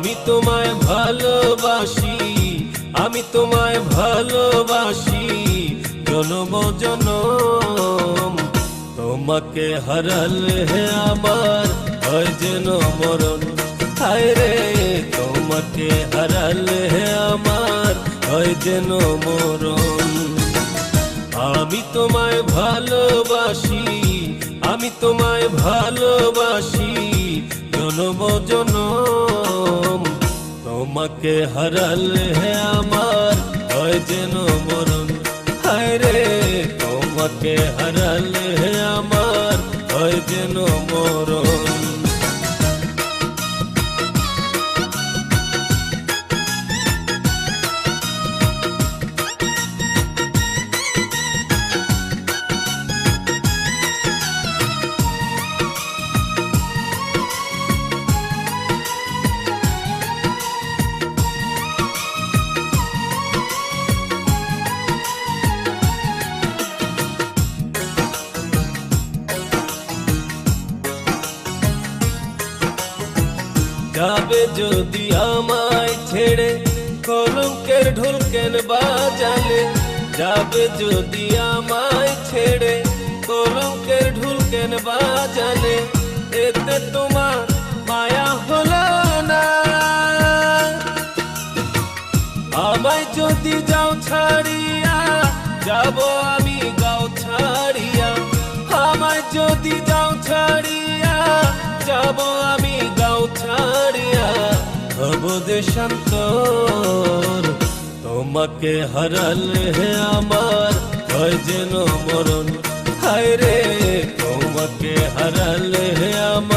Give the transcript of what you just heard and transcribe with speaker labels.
Speaker 1: আমি তোমায় ভালোবাসি, আমি তোমায় ভালোবাসি জনম জনম। তোমাকে হারালে আমার হয় যেন মরণ, হায় রে তোমাকে হারালে আমার হয় যেন মরণ। আমি তোমায় ভালোবাসি, আমি তোমায় ভালোবাসি জনম জনম। তোমাকে হারালে আমার হয় যেন মরণ, হায় রে তোমাকে হারালে আমার হয় যেন মরণ। যাবে যদি আমায় ছেড়ে কলঙ্কের ঢোল কেন বাজালে, যাবে যদি আমায় ছেড়ে কলঙ্কের ঢোল কেন বাজালে, এতে তোমার মায়া হলো না। আমায় যদি যাও ছাড়িয়া, যাব আমি গাও ছাড়িয়া, আমায় যদি যাও ছাড়িয়া, যাব আমি গাও ছাড়িয়া, হব দেশান্তর। তোমাকে হারালে আমার হয় যেন মরণ, হায় রে তোমাকে হারালে আমার